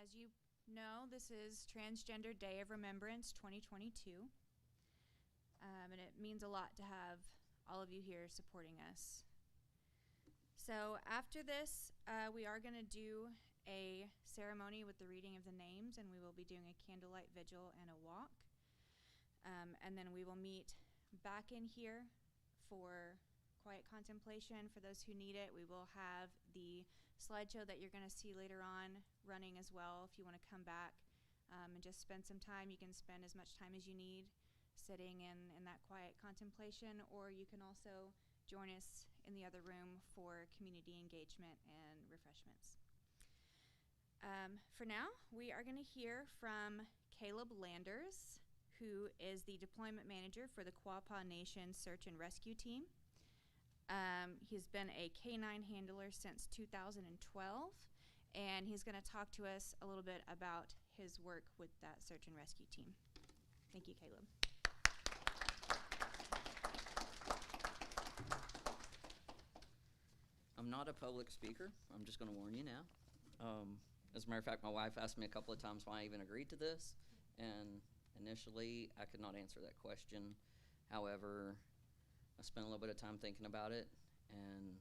As you know, this is Transgender Day of Remembrance 2022, and it means a lot to have all of you here supporting us. So after this, we are going to do a ceremony with the reading of the names, and we will be doing a candlelight vigil and a walk. And then we will meet back in here for quiet contemplation. For those who need it, we will have the slideshow that you're going to see later on running as well. If you want to come back and just spend some time, you can spend as much time as you need sitting in that quiet contemplation, or you can also join us in the other room for community engagement and refreshments. For now, we are going to hear from Caleb Landers, who is the deployment manager for the Quapaw Nation Search and Rescue Team. He's been a K-9 handler since 2012, and he's going to talk to us a little bit about his work with that search and rescue team. Thank you, Caleb. I'm not a public speaker. I'm just going to warn you now. As a matter of fact, my wife asked me a couple of times why I even agreed to this, and initially I could not answer that question. However, I spent a little bit of time thinking about it, and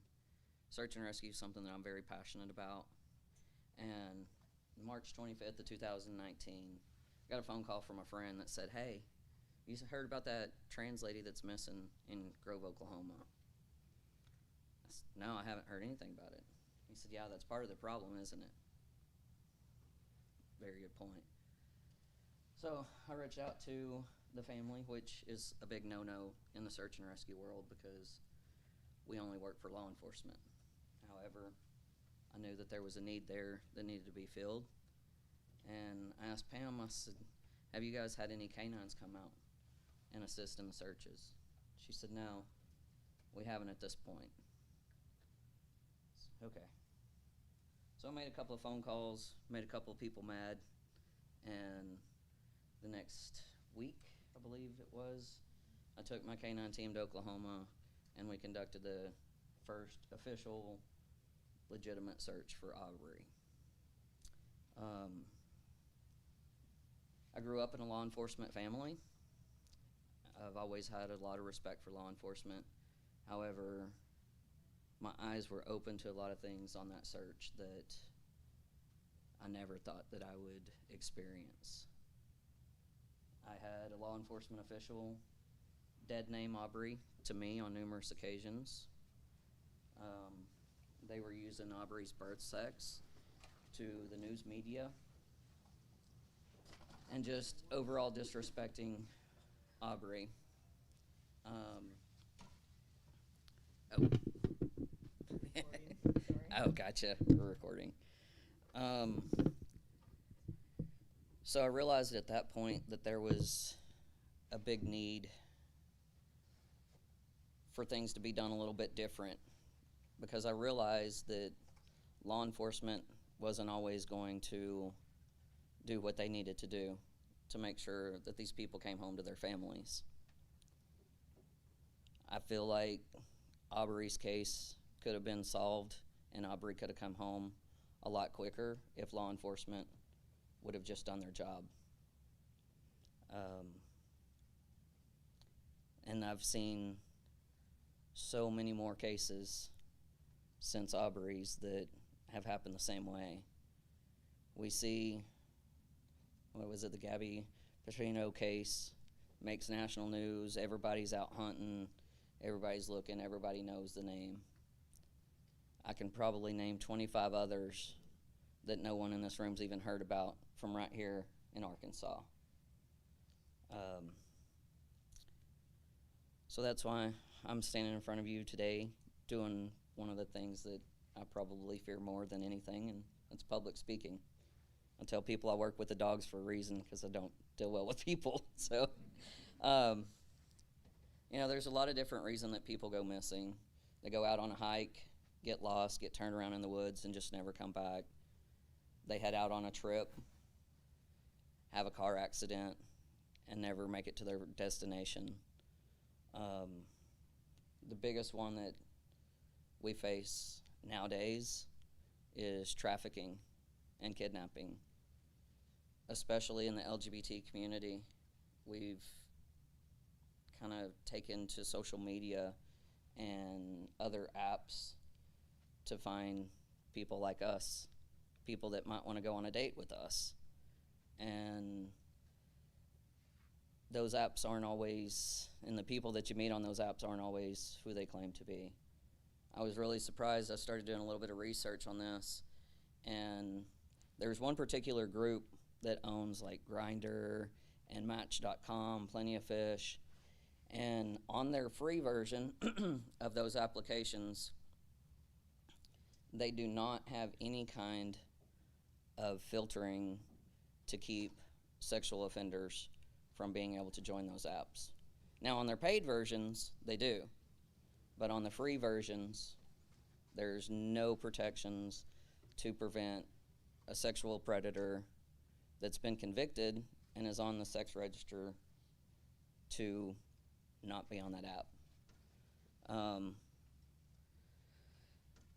search and rescue is something that I'm very passionate about. And March 25th of 2019, I got a phone call from a friend that said, "Hey, you heard about that trans lady that's missing in Grove, Oklahoma?" I said, "No, I haven't heard anything about it." He said, "Yeah, that's part of the problem, isn't it?" Very good point. So I reached out to the family, which is a big no-no in the search and rescue world because we only work for law enforcement. However, I knew that there was a need there that needed to be filled. And I asked Pam, I said, "Have you guys had any canines come out and assist in the searches?" She said, "No, we haven't at this point." Okay. So I made a couple of phone calls, made a couple of people mad, and the next week, I believe it was, I took my K-9 team to Oklahoma, and we conducted the first official legitimate search for Aubrey. I grew up in a law enforcement family. I've always had a lot of respect for law enforcement. However, my eyes were open to a lot of things on that search that I never thought that I would experience. I had a law enforcement official dead name Aubrey to me on numerous occasions. They were using Aubrey's birth sex to the news media and just overall disrespecting Aubrey. Oh, gotcha. We're recording. So I realized at that point that there was a big need for things to be done a little bit different, because I realized that law enforcement wasn't always going to do what they needed to do to make sure that these people came home to their families. I feel like Aubrey's case could have been solved and Aubrey could have come home a lot quicker if law enforcement would have just done their job. And I've seen so many more cases since Aubrey's that have happened the same way. We see, what was it, the Gabby Petrino case makes national news. Everybody's out hunting, everybody's looking, everybody knows the name. I can probably name 25 others that no one in this room's even heard about from right here in Arkansas. So that's why I'm standing in front of you today doing one of the things that I probably fear more than anything, and that's public speaking. I tell people I work with the dogs for a reason, because I don't deal well with people. So, there's a lot of different reasons that people go missing. They go out on a hike, get lost, get turned around in the woods, and just never come back. They head out on a trip, have a car accident, and never make it to their destination. The biggest one that we face nowadays is trafficking and kidnapping. especially in the LGBT community, we've kind of taken to social media and other apps to find people like us, people that might want to go on a date with us. And those apps aren't always, and the people that you meet on those apps aren't always who they claim to be. I was really surprised. I started doing a little bit of research on this, and there's one particular group that owns like Grindr and Match.com, Plenty of Fish, and on their free version of those applications, they do not have any kind of filtering to keep sexual offenders from being able to join those apps. Now, on their paid versions, they do. But on the free versions, there's no protections to prevent a sexual predator that's been convicted and is on the sex register to not be on that app.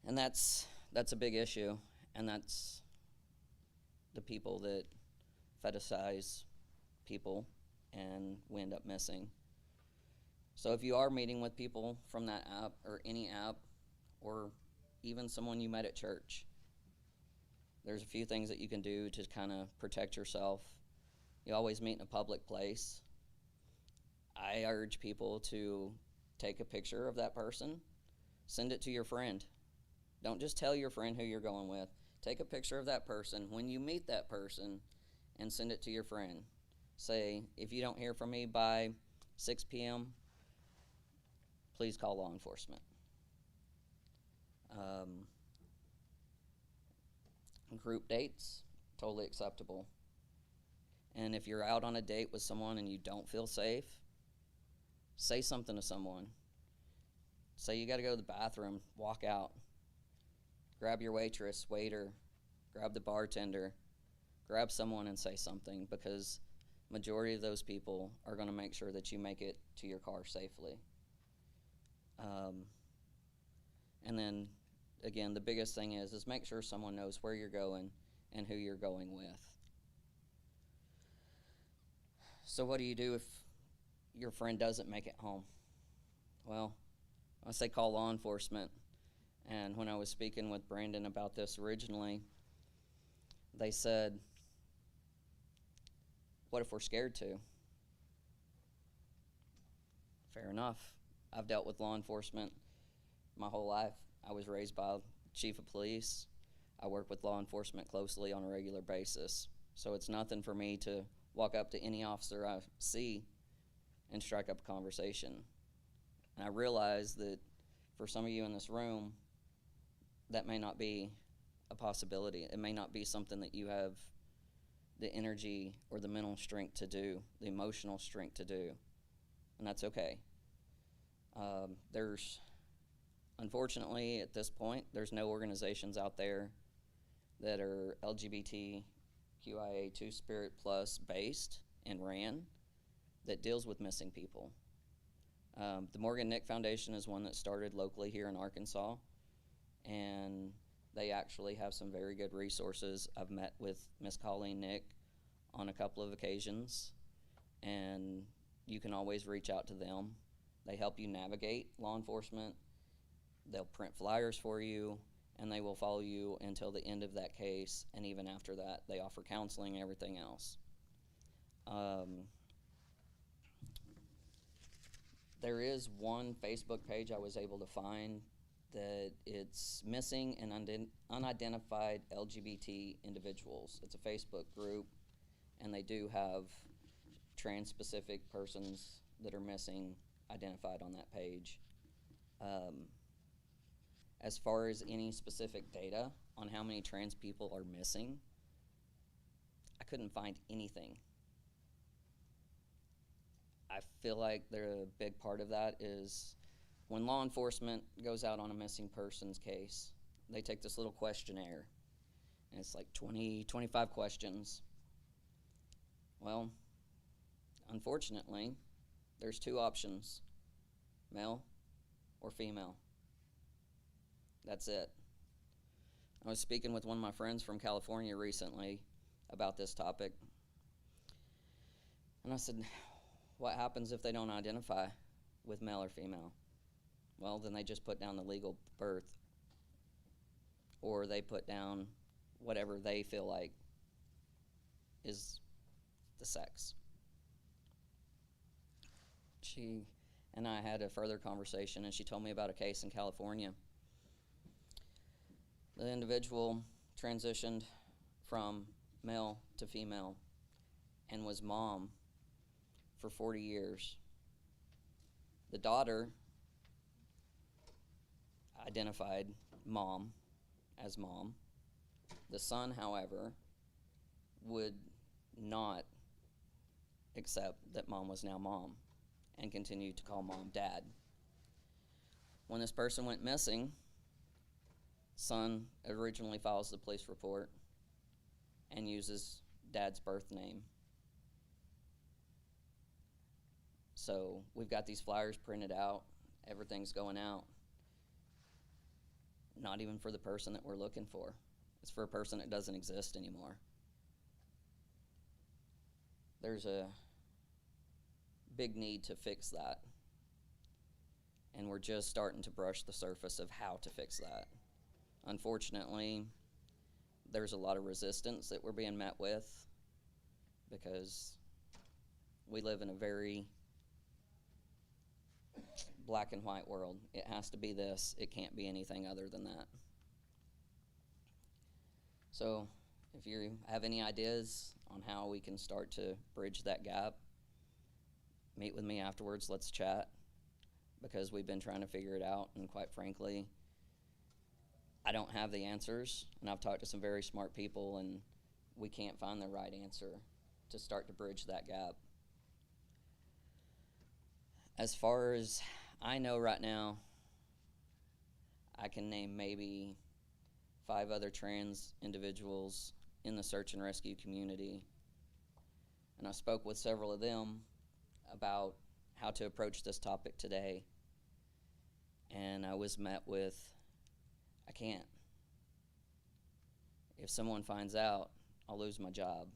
And that's a big issue, and that's the people that fetishize people and we end up missing. So if you are meeting with people from that app or any app or even someone you met at church, there's a few things that you can do to kind of protect yourself. You always meet in a public place. I urge people to take a picture of that person, send it to your friend. Don't just tell your friend who you're going with. Take a picture of that person when you meet that person and send it to your friend. Say, if you don't hear from me by 6 p.m., please call law enforcement. Group dates, totally acceptable. And if you're out on a date with someone and you don't feel safe, say something to someone. Say you got to go to the bathroom, walk out. Grab your waitress, waiter, grab the bartender, grab someone and say something, because majority of those people are going to make sure that you make it to your car safely. And then, again, the biggest thing is make sure someone knows where you're going and who you're going with. So what do you do if your friend doesn't make it home? Well, I say call law enforcement. And when I was speaking with Brandon about this originally, they said, what if we're scared to? Fair enough. I've dealt with law enforcement my whole life. I was raised by a chief of police. I work with law enforcement closely on a regular basis. So it's nothing for me to walk up to any officer I see and strike up a conversation. And I realize that for some of you in this room, that may not be a possibility. It may not be something that you have the energy or the mental strength to do, the emotional strength to do, and that's okay. There's, unfortunately, at this point, there's no organizations out there that are LGBTQIA 2 Spirit Plus based and ran that deals with missing people. The Morgan Nick Foundation is one that started locally here in Arkansas, and they actually have some very good resources. I've met with Miss Colleen Nick on a couple of occasions, and you can always reach out to them. They help you navigate law enforcement. They'll print flyers for you, and they will follow you until the end of that case, and even after that, they offer counseling and everything else. There is one Facebook page I was able to find that it's missing and unidentified LGBT individuals. It's a Facebook group, and they do have trans-specific persons that are missing identified on that page. As far as any specific data on how many trans people are missing, I couldn't find anything. I feel like a big part of that is when law enforcement goes out on a missing persons case, they take this little questionnaire, and it's like 20, 25 questions. Well, unfortunately, there's two options, male or female. That's it. I was speaking with one of my friends from California recently about this topic, And I said, what happens if they don't identify with male or female? Well, then they just put down the legal birth, or they put down whatever they feel like is the sex. She and I had a further conversation, and she told me about a case in California. The individual transitioned from male to female and was mom for 40 years. The daughter identified mom as mom. The son, however, would not accept that mom was now mom and continued to call mom dad. When this person went missing, son originally files the police report and uses dad's birth name. So we've got these flyers printed out, everything's going out. Not even for the person that we're looking for. It's for a person that doesn't exist anymore. There's a big need to fix that. And we're just starting to brush the surface of how to fix that. Unfortunately, there's a lot of resistance that we're being met with because we live in a very black and white world. It has to be this. It can't be anything other than that. So if you have any ideas on how we can start to bridge that gap, meet with me afterwards. Let's chat, because we've been trying to figure it out, and quite frankly, I don't have the answers, and I've talked to some very smart people, and we can't find the right answer to start to bridge that gap. As far as I know right now, I can name maybe 5 other trans individuals in the search and rescue community. And I spoke with several of them about how to approach this topic today. And I was met with, I can't. If someone finds out, I'll lose my job.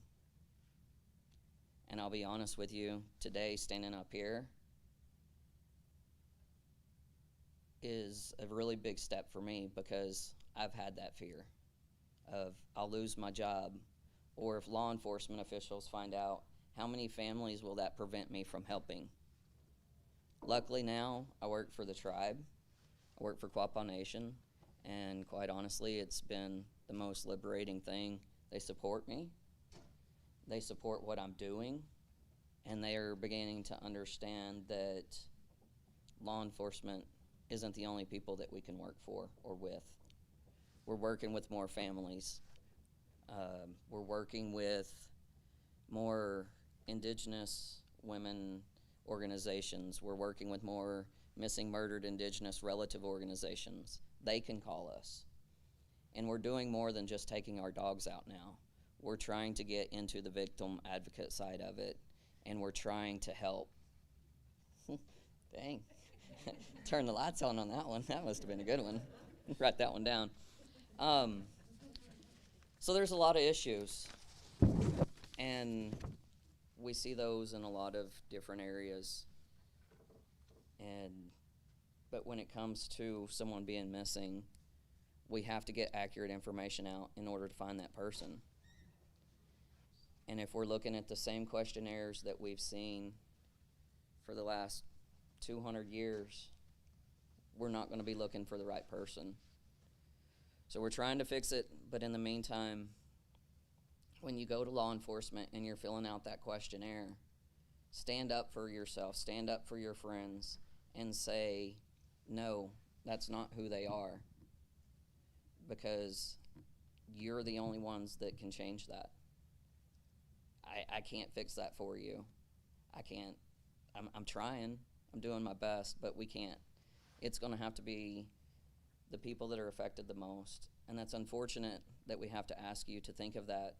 And I'll be honest with you, today standing up here is a really big step for me, because I've had that fear of I'll lose my job, or if law enforcement officials find out, how many families will that prevent me from helping? Luckily now, I work for the tribe. I work for Quapaw Nation, and quite honestly, it's been the most liberating thing. They support me. They support what I'm doing, and they are beginning to understand that law enforcement isn't the only people that we can work for or with. We're working with more families. We're working with more Indigenous women organizations. We're working with more missing, murdered Indigenous relative organizations. They can call us. And we're doing more than just taking our dogs out now. We're trying to get into the victim advocate side of it, and we're trying to help. Dang. Turn the lights on that one. That must have been a good one. Write that one down. So there's a lot of issues, and we see those in a lot of different areas. But when it comes to someone being missing, we have to get accurate information out in order to find that person. And if we're looking at the same questionnaires that we've seen for the last 200 years, we're not going to be looking for the right person. So we're trying to fix it, but in the meantime, when you go to law enforcement and you're filling out that questionnaire, stand up for yourself, stand up for your friends, and say, no, that's not who they are, because you're the only ones that can change that. I can't fix that for you. I can't. I'm trying. I'm doing my best, but we can't. It's going to have to be the people that are affected the most. And that's unfortunate that we have to ask you to think of that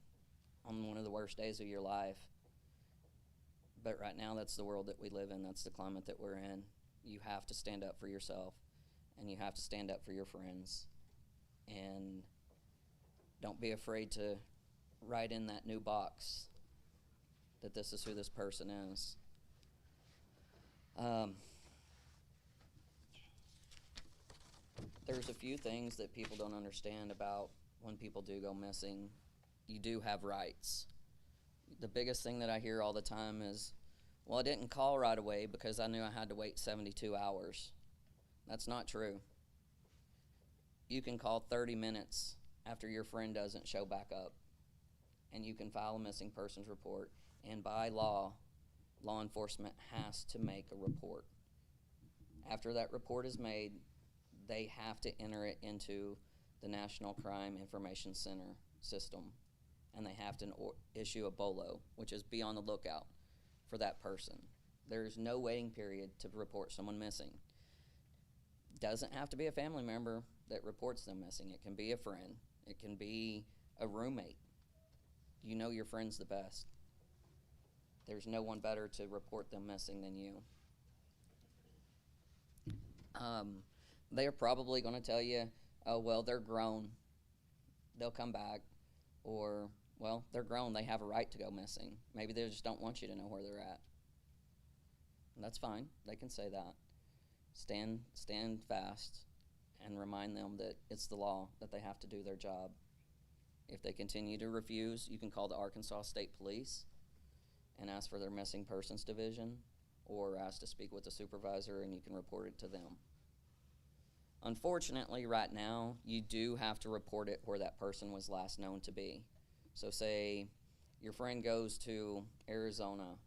on one of the worst days of your life. But right now, that's the world that we live in. That's the climate that we're in. You have to stand up for yourself, and you have to stand up for your friends. And don't be afraid to write in that new box that this is who this person is. Um, there's a few things that people don't understand about when people do go missing. You do have rights. The biggest thing that I hear all the time is, well, I didn't call right away because I knew I had to wait 72 hours. That's not true. You can call 30 minutes after your friend doesn't show back up, and you can file a missing persons report. And by law enforcement has to make a report. After that report is made, they have to enter it into the National Crime Information Center system, and they have to issue a BOLO, which is be on the lookout for that person. There's no waiting period to report someone missing. Doesn't have to be a family member that reports them missing. It can be a friend. It can be a roommate. You know your friends the best. There's no one better to report them missing than you. They're probably going to tell you, oh, well, they're grown, they'll come back. Or, well, they're grown, they have a right to go missing. Maybe they just don't want you to know where they're at. And that's fine, they can say that. Stand fast and remind them that it's the law, that they have to do their job. If they continue to refuse, you can call the Arkansas State Police and ask for their missing persons division, or ask to speak with the supervisor and you can report it to them. Unfortunately, right now, you do have to report it where that person was last known to be. So say your friend goes to Arizona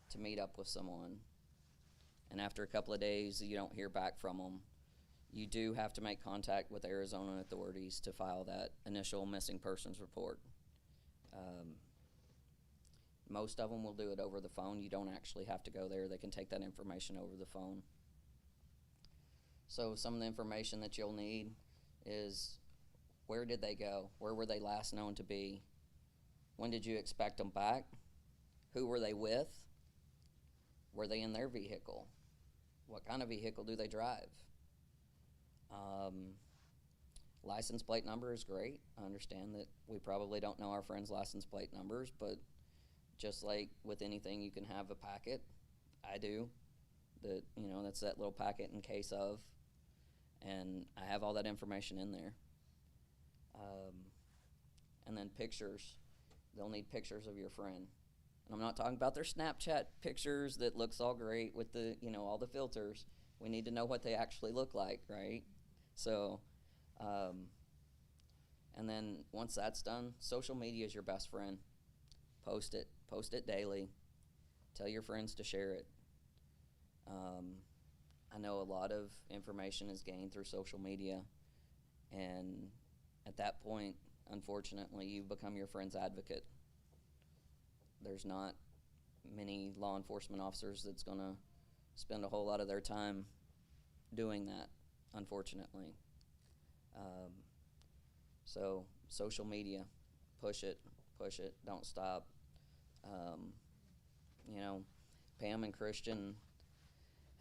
to meet up with someone, and after a couple of days you don't hear back from them. You do have to make contact with Arizona authorities to file that initial missing persons report. Most of them will do it over the phone. You don't actually have to go there. They can take that information over the phone. So some of the information that you'll need is, where did they go? Where were they last known to be? When did you expect them back? Who were they with? Were they in their vehicle? What kind of vehicle do they drive? License plate number is great. I understand that we probably don't know our friends' license plate numbers, but just like with anything, you can have a packet. I do. That's that little packet in case of, and I have all that information in there. And then pictures. They'll need pictures of your friend. And I'm not talking about their Snapchat pictures that looks all great with the, all the filters. We need to know what they actually look like, right? So, and then once that's done, social media is your best friend. Post it daily. Tell your friends to share it. I know a lot of information is gained through social media, and at that point, unfortunately, you become your friend's advocate. There's not many law enforcement officers that's going to spend a whole lot of their time doing that, unfortunately. So social media, push it, don't stop. Pam and Christian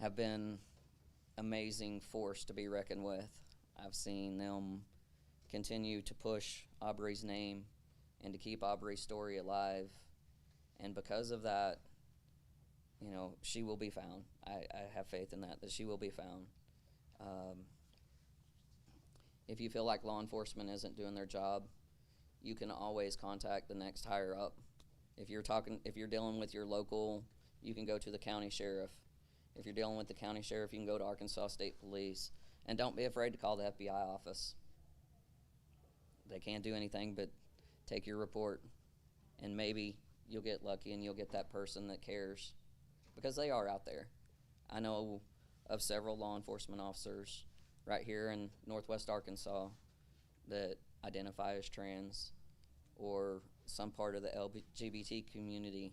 have been amazing force to be reckoned with. I've seen them continue to push Aubrey's name and to keep Aubrey's story alive. And because of that, she will be found. I have faith in that she will be found. If you feel like law enforcement isn't doing their job, you can always contact the next higher up. If you're dealing with your local, you can go to the county sheriff. If you're dealing with the county sheriff, you can go to Arkansas State Police. And don't be afraid to call the FBI office. They can't do anything but take your report, and maybe you'll get lucky and you'll get that person that cares, because they are out there. I know of several law enforcement officers right here in Northwest Arkansas that identify as trans or some part of the LGBT community,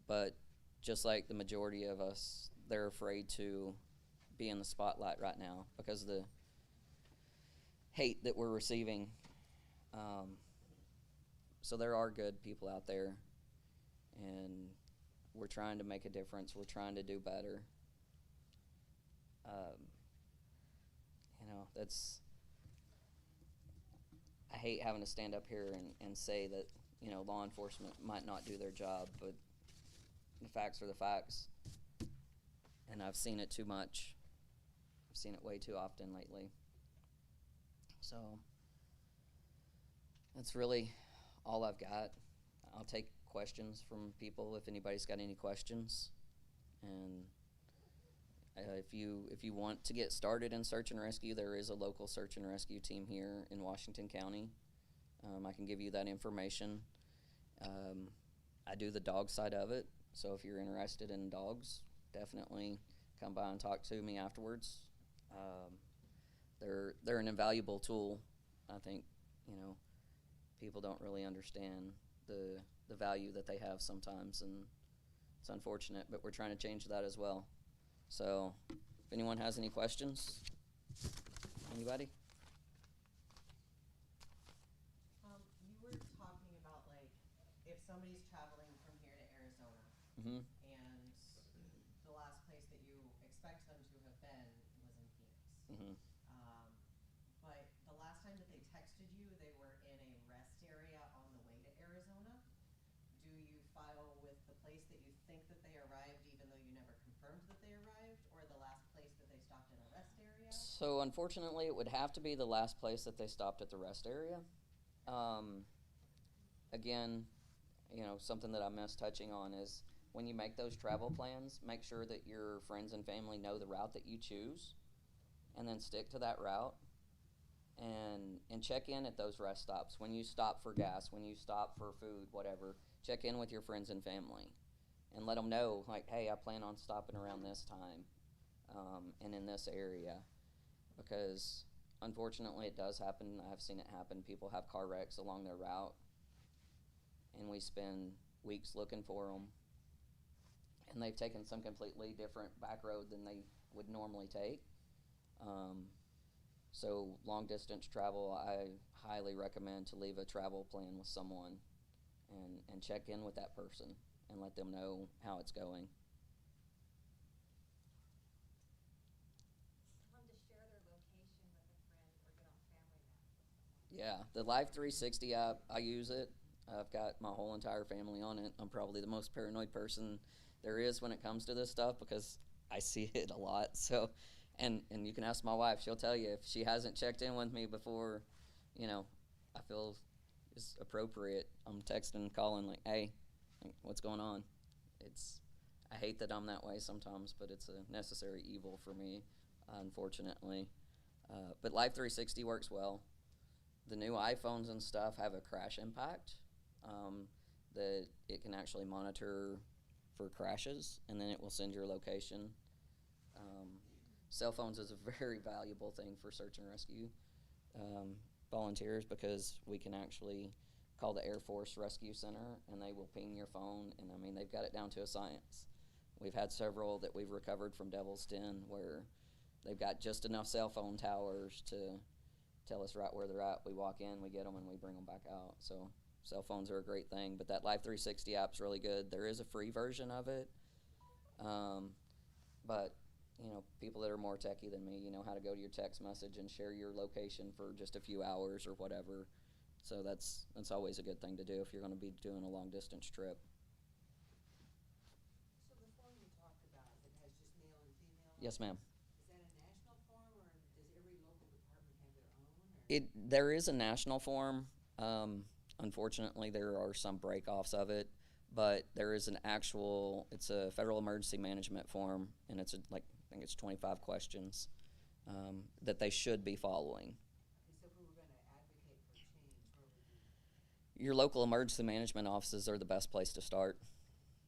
but just like the majority of us, they're afraid to be in the spotlight right now because of the hate that we're receiving. So there are good people out there, and we're trying to make a difference. We're trying to do better. I hate having to stand up here and say that, law enforcement might not do their job, but the facts are the facts. And I've seen it too much. I've seen it way too often lately. So that's really all I've got. I'll take questions from people if anybody's got any questions. And if you want to get started in search and rescue, there is a local search and rescue team here in Washington County. I can give you that information. I do the dog side of it, so if you're interested in dogs, definitely come by and talk to me afterwards. They're an invaluable tool. I think people don't really understand the value that they have sometimes, and it's unfortunate, but we're trying to change that as well. So if anyone has any questions, anybody? You were talking about, like, if somebody's traveling from here to Arizona, Mm-hmm. and the last place that you expect them to have been was in Phoenix. Mm-hmm. But the last time that they texted you, they were in a rest area on the way to Arizona. Do you file with the place that you think that they arrived, even though you never confirmed that they arrived, or the last place that they stopped in a rest area? So unfortunately, it would have to be the last place that they stopped at the rest area. Again, something that I missed touching on is when you make those travel plans, make sure that your friends and family know the route that you choose, and then stick to that route. And check in at those rest stops. When you stop for gas, when you stop for food, whatever, check in with your friends and family and let them know, like, hey, I plan on stopping around this time and in this area. Because unfortunately it does happen. I've seen it happen. People have car wrecks along their route, and we spend weeks looking for them, and they've taken some completely different back road than they would normally take. So long distance travel, I highly recommend to leave a travel plan with someone and check in with that person and let them know how it's going. Tell them to share their location with a friend or get on family map with someone. Yeah, the Life 360 app, I use it. I've got my whole entire family on it. I'm probably the most paranoid person there is when it comes to this stuff because I see it a lot. So, and you can ask my wife. She'll tell you if she hasn't checked in with me before, I feel it's appropriate. I'm texting, calling like, hey, what's going on? I hate that I'm that way sometimes, but it's a necessary evil for me, unfortunately. But Life 360 works well. The new iPhones and stuff have a crash impact that it can actually monitor for crashes, and then it will send your location. Cell phones is a very valuable thing for search and rescue volunteers because we can actually call the Air Force Rescue Center, and they will ping your phone, and I mean, they've got it down to a science. We've had several that we've recovered from Devil's Den where they've got just enough cell phone towers to tell us right where they're at. We walk in, we get them, and we bring them back out. So cell phones are a great thing, but that Life 360 app's really good. There is a free version of it, but people that are more techie than me, know how to go to your text message and share your location for just a few hours or whatever. So that's always a good thing to do if you're going to be doing a long distance trip. So the form you talked about that has just male and female? Yes, ma'am. Is that a national form, or does every local department have their own? Or? There is a national form. Unfortunately, there are some break-offs of it, but there is it's a federal emergency management form, and I think it's 25 questions that they should be following. Okay, so if we were going to advocate for change, where would we? Your local emergency management offices are the best place to start.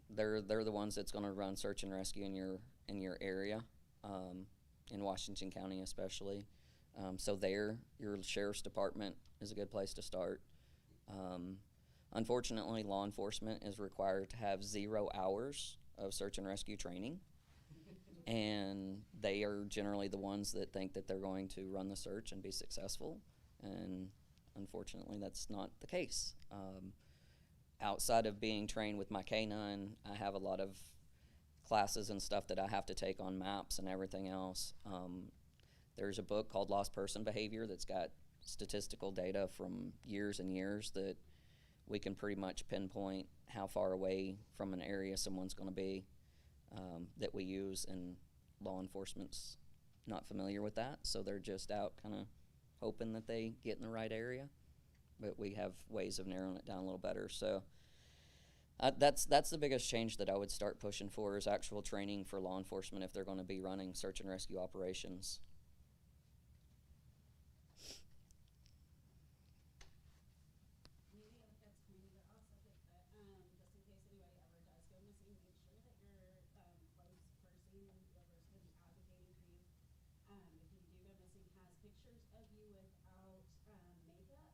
They're the ones that's going to run search and rescue in your area, in Washington County especially. So your sheriff's department is a good place to start. Unfortunately, law enforcement is required to have 0 hours of search and rescue training, and they are generally the ones that think that they're going to run the search and be successful, and unfortunately that's not the case. Outside of being trained with my K9, I have a lot of classes and stuff that I have to take on maps and everything else. There's a book called Lost Person Behavior that's got statistical data from years and years that we can pretty much pinpoint how far away from an area someone's going to be that we use, and law enforcement's not familiar with that, so they're just out kind of hoping that they get in the right area. But we have ways of narrowing it down a little better. So that's the biggest change that I would start pushing for, is actual training for law enforcement if they're going to be running search and rescue operations. Maybe that's kind of the opposite, but just in case anybody ever does go missing, make sure that your close person, whoever's going to be advocating for you, if you do go missing, has pictures of you without makeup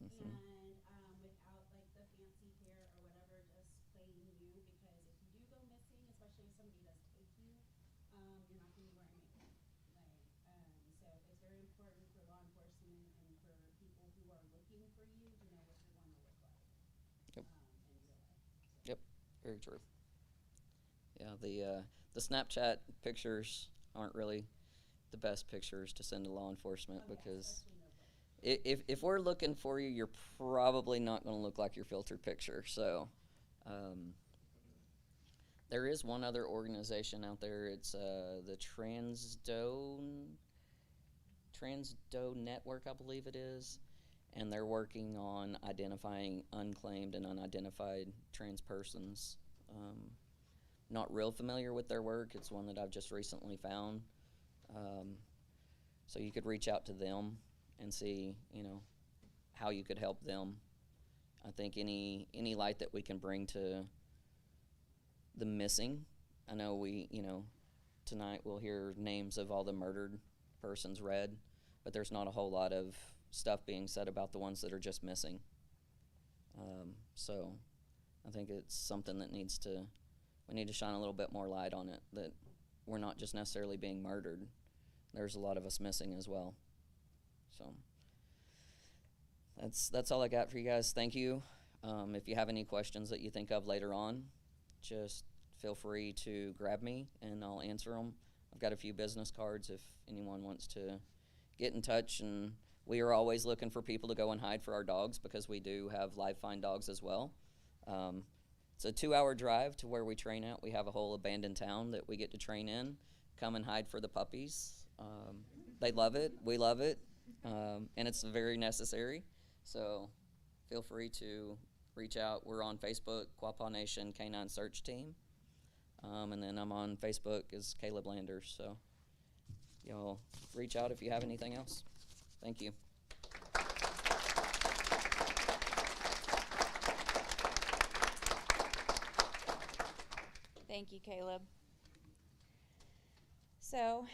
Mm-hmm. and without like the fancy hair or whatever, just plain you. Because if you do go missing, especially if somebody does take you, you're not going to be wearing makeup. So it's very important for law enforcement and for people who are looking for you to know what you're going to look like. Yep. In real life. Yep, very true. Yeah, the Snapchat pictures aren't really the best pictures to send to law enforcement, Oh, yeah, because especially no photos. if we're looking for you, you're probably not going to look like your filtered picture. So there is one other organization out there. It's the Transdo Network, I believe it is, and they're working on identifying unclaimed and unidentified trans persons. Not real familiar with their work. It's one that I've just recently found. So you could reach out to them and see, how you could help them. I think any light that we can bring to the missing. I know tonight we'll hear names of all the murdered persons read, but there's not a whole lot of stuff being said about the ones that are just missing. So I think it's something that we need to shine a little bit more light on it, that we're not just necessarily being murdered. There's a lot of us missing as well. So that's all I got for you guys. Thank you. If you have any questions that you think of later on, just feel free to grab me and I'll answer them. I've got a few business cards if anyone wants to get in touch, and we are always looking for people to go and hide for our dogs, because we do have live find dogs as well. It's a 2-hour drive to where we train at. We have a whole abandoned town that we get to train in. Come and hide for the puppies. They love it. We love it. And it's very necessary. So feel free to reach out. We're on Facebook, Quapaw Nation Canine Search Team. And then I'm on Facebook as Caleb Landers. So y'all reach out if you have anything else. Thank you. Thank you, Caleb. So,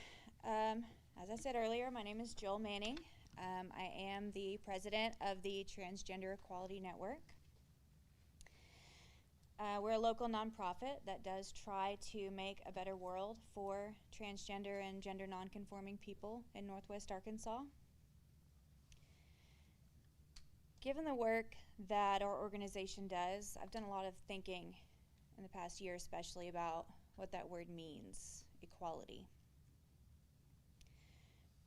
as I said earlier, my name is Jill Manning. I am the president of the Transgender Equality Network. We're a local nonprofit that does try to make a better world for transgender and gender nonconforming people in Northwest Arkansas. Given the work that our organization does, I've done a lot of thinking in the past year, especially about what that word means, equality.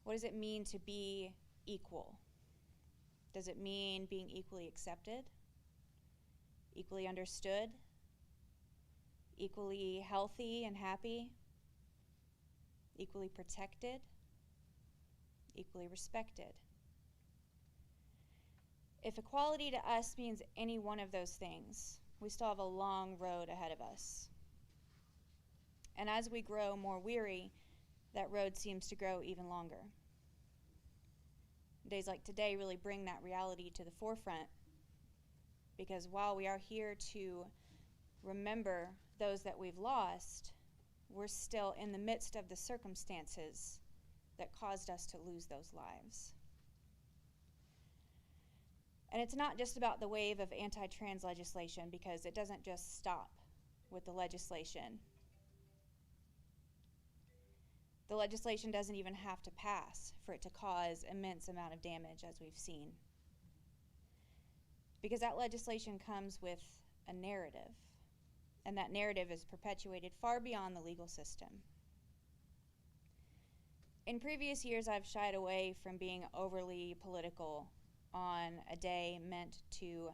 What does it mean to be equal? Does it mean being equally accepted, equally understood, equally healthy and happy, equally protected, equally respected? If equality to us means any one of those things, we still have a long road ahead of us. And as we grow more weary, that road seems to grow even longer. Days like today really bring that reality to the forefront, because while we are here to remember those that we've lost, we're still in the midst of the circumstances that caused us to lose those lives. And it's not just about the wave of anti-trans legislation, because it doesn't just stop with the legislation. The legislation doesn't even have to pass for it to cause immense amount of damage, as we've seen. Because that legislation comes with a narrative, and that narrative is perpetuated far beyond the legal system. In previous years, I've shied away from being overly political on a day meant to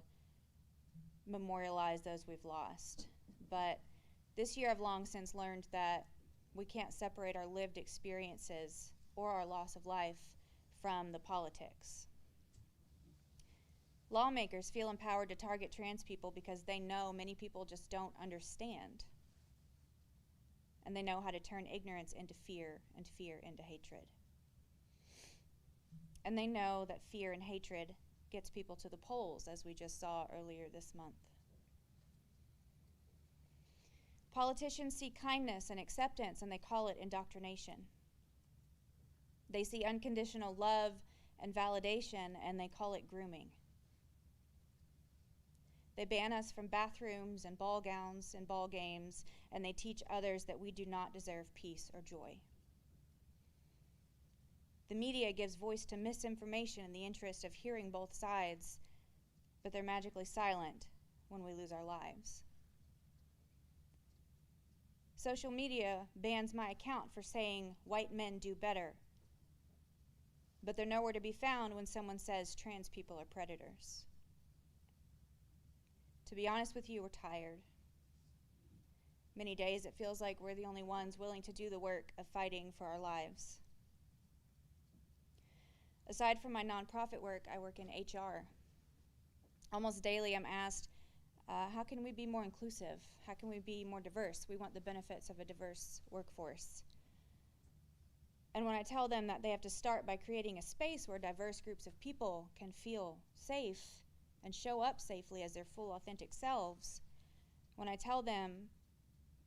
memorialize those we've lost. But this year I've long since learned that we can't separate our lived experiences or our loss of life from the politics. Lawmakers feel empowered to target trans people because they know many people just don't understand. And they know how to turn ignorance into fear and fear into hatred. And they know that fear and hatred gets people to the polls, as we just saw earlier this month. Politicians see kindness and acceptance, and they call it indoctrination. They see unconditional love and validation, and they call it grooming. They ban us from bathrooms and ball gowns and ball games, and they teach others that we do not deserve peace or joy. The media gives voice to misinformation in the interest of hearing both sides, but they're magically silent when we lose our lives. Social media bans my account for saying white men do better, but they're nowhere to be found when someone says trans people are predators. To be honest with you, we're tired. Many days it feels like we're the only ones willing to do the work of fighting for our lives. Aside from my nonprofit work, I work in HR. Almost daily I'm asked, how can we be more inclusive? How can we be more diverse? We want the benefits of a diverse workforce. And when I tell them that they have to start by creating a space where diverse groups of people can feel safe and show up safely as their full, authentic selves, when I tell them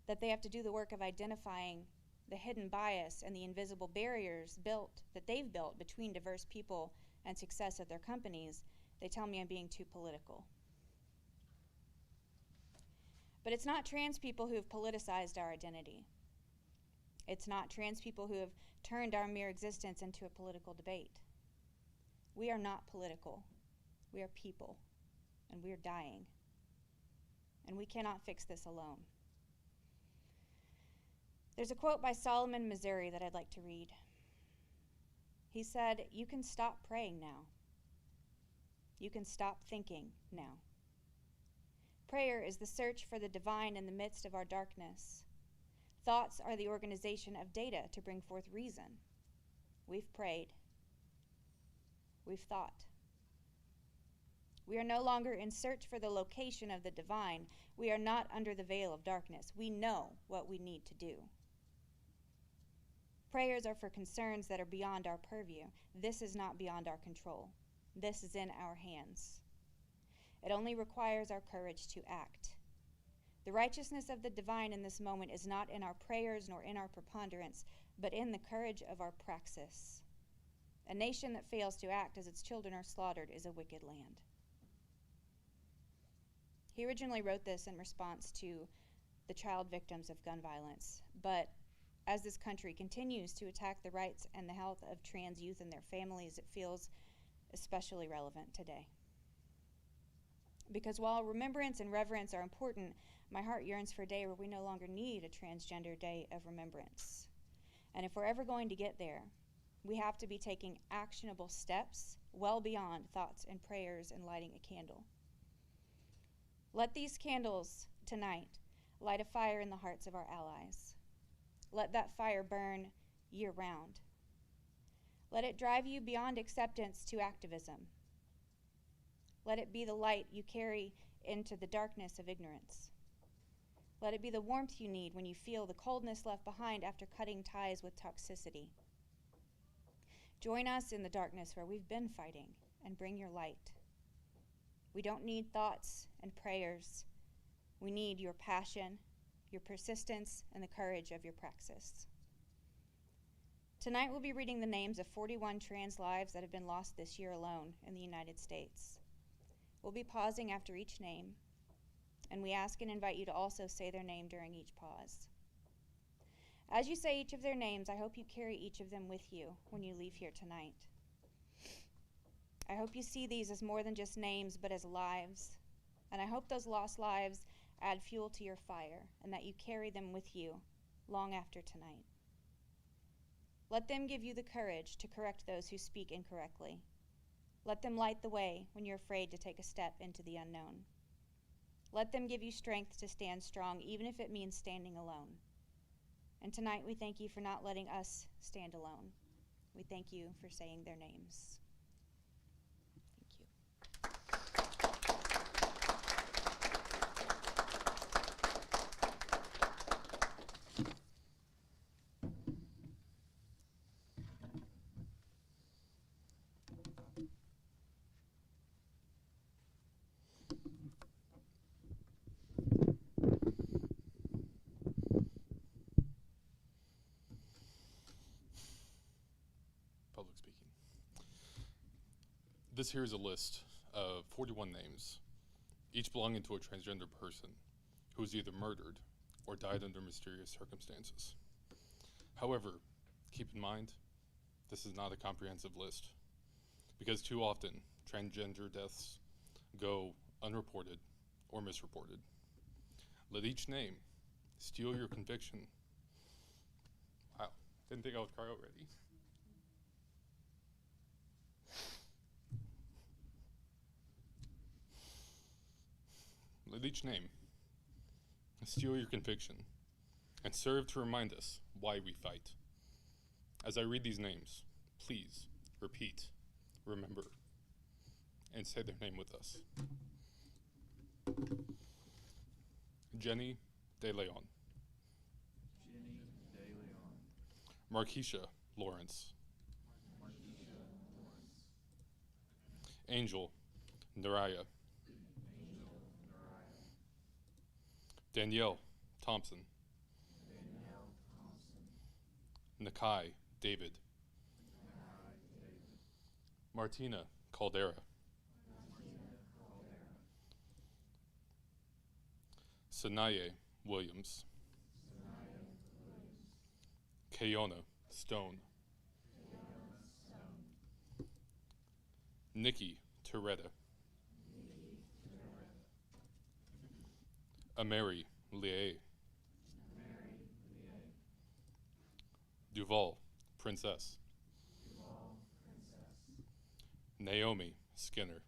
that they have to do the work of identifying the hidden bias and the invisible barriers that they've built between diverse people and success at their companies, they tell me I'm being too political. But it's not trans people who have politicized our identity. It's not trans people who have turned our mere existence into a political debate. We are not political. We are people, and we are dying. And we cannot fix this alone. There's a quote by Solomon Missouri that I'd like to read. He said, "You can stop praying now. You can stop thinking now. Prayer is the search for the divine in the midst of our darkness. Thoughts are the organization of data to bring forth reason. We've prayed. We've thought. We are no longer in search for the location of the divine. We are not under the veil of darkness. We know what we need to do. Prayers are for concerns that are beyond our purview. This is not beyond our control. This is in our hands. It only requires our courage to act. The righteousness of the divine in this moment is not in our prayers nor in our preponderance, but in the courage of our praxis. A nation that fails to act as its children are slaughtered is a wicked land." He originally wrote this in response to the child victims of gun violence, but as this country continues to attack the rights and the health of trans youth and their families, it feels especially relevant today. Because while remembrance and reverence are important, my heart yearns for a day where we no longer need a transgender day of remembrance. And if we're ever going to get there, we have to be taking actionable steps well beyond thoughts and prayers and lighting a candle. Let these candles tonight light a fire in the hearts of our allies. Let that fire burn year-round. Let it drive you beyond acceptance to activism. Let it be the light you carry into the darkness of ignorance. Let it be the warmth you need when you feel the coldness left behind after cutting ties with toxicity. Join us in the darkness where we've been fighting and bring your light. We don't need thoughts and prayers. We need your passion, your persistence, and the courage of your praxis. Tonight we'll be reading the names of 41 trans lives that have been lost this year alone in the United States. We'll be pausing after each name, and we ask and invite you to also say their name during each pause. As you say each of their names, I hope you carry each of them with you when you leave here tonight. I hope you see these as more than just names, but as lives, and I hope those lost lives add fuel to your fire, and that you carry them with you long after tonight. Let them give you the courage to correct those who speak incorrectly. Let them light the way when you're afraid to take a step into the unknown. Let them give you strength to stand strong, even if it means standing alone. And tonight we thank you for not letting us stand alone. We thank you for saying their names. Thank you. Public speaking. This here is a list of 41 names, each belonging to a transgender person who was either murdered or died under mysterious circumstances. However, keep in mind, this is not a comprehensive list, because too often transgender deaths go unreported or misreported. Let each name steal your conviction. Wow, didn't think I would cry already. Let each name steal your conviction and serve to remind us why we fight. As I read these names, please repeat, remember, and say their name with us. Jenny De Leon. Jenny De Leon. Marquisha Lawrence. Marquisha Lawrence. Angel Naraya. Angel Naraya. Danielle Thompson. Danielle Thompson. Nakai David. Nakai David. Martina Caldera. Martina Caldera. Sanaye Williams. Sanaya Williams. Kayona Stone. Kayona Stone. Nikki Toretta. Nikki Toretta. Ameri Lier. Mary Lier. Duval Princess. Duval Princess. Naomi Skinner.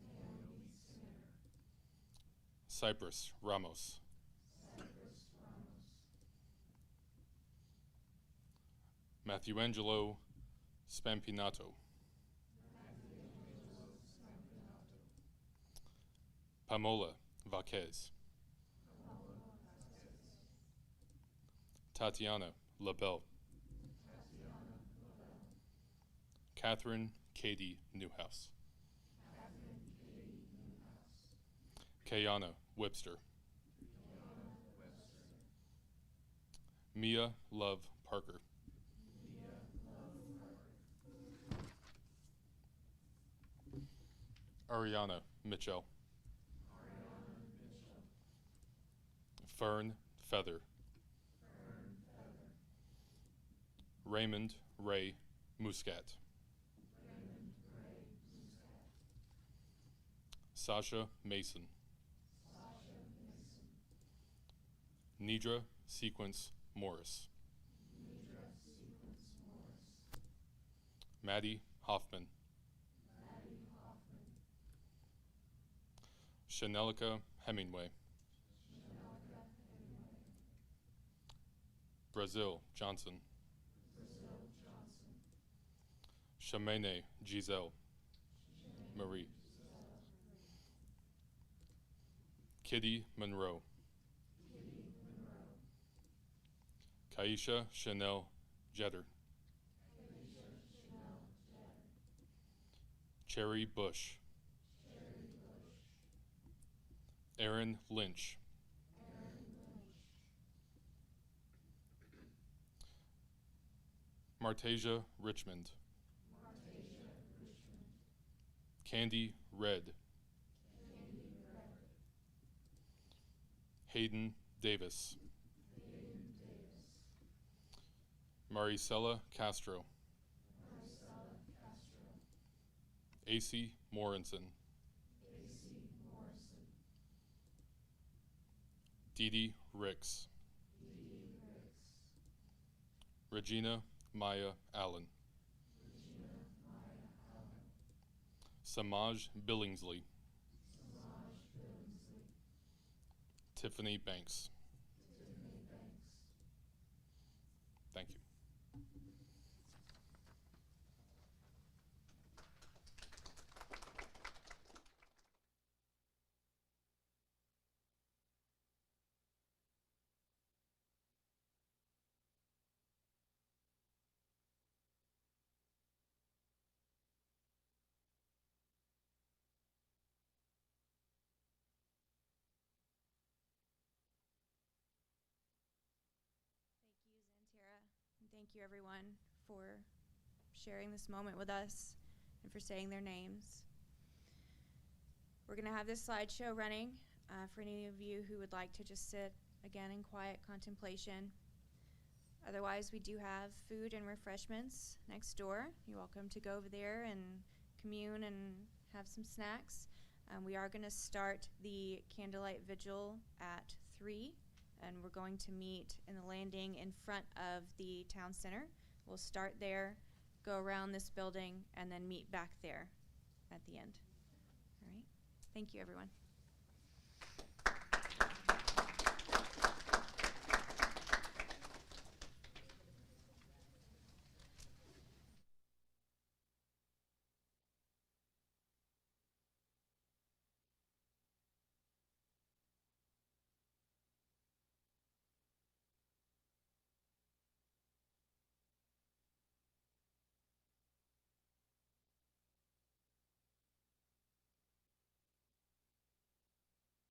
Naomi Skinner. Cypress Ramos. Cypress Ramos. Matthewangelo Spampinato. Matthewangelo Spampinato. Pamola Vaquez. Paola Vasquez. Tatiana LaBelle. Tatiana LaBelle. Catherine Katie Newhouse. Catherine Katie Newhouse. Kayana Webster. Kayana Webster. Mia Love Parker. Mia Love Parker. Ariana Mitchell. Ariana Mitchell. Fern Feather. Fern Feather. Raymond Ray Muscat. Raymond Ray Muscat. Sasha Mason. Sasha Mason. Nidra Sequence Morris. Nidra Sequence Morris. Maddie Hoffman. Maddie Hoffman. Shanelica Hemingway. Shanelica Hemingway. Brazil Johnson. Brazil Johnson. Shamene Giselle Shanae Marie. Giselle. Kitty Monroe. Kitty Monroe. Kaisha Chanel Jeter. Kaisha Chanel Jeter. Cherry Bush. Cherry Bush. Aaron Lynch. Aaron Lynch. Martasia Richmond. Martasia Richmond. Candy Red. Candy Red. Hayden Davis. Hayden Davis. Maricela Castro. Maricela Castro. AC Morinson. AC Morrison. Dee Dee Ricks. Dee Dee Ricks. Regina Maya Allen. Regina Maya Allen. Samaj Billingsley. Samaj Billingsley. Tiffany Banks. Tiffany Banks. Thank you. And thank you, everyone, for sharing this moment with us and for saying their names. We're going to have this slideshow running for any of you who would like to just sit again in quiet contemplation. Otherwise, we do have food and refreshments next door. You're welcome to go over there and commune and have some snacks. We are going to start the candlelight vigil at 3, and we're going to meet in the landing in front of the town center. We'll start there, go around this building, and then meet back there at the end. All right. Thank you, everyone.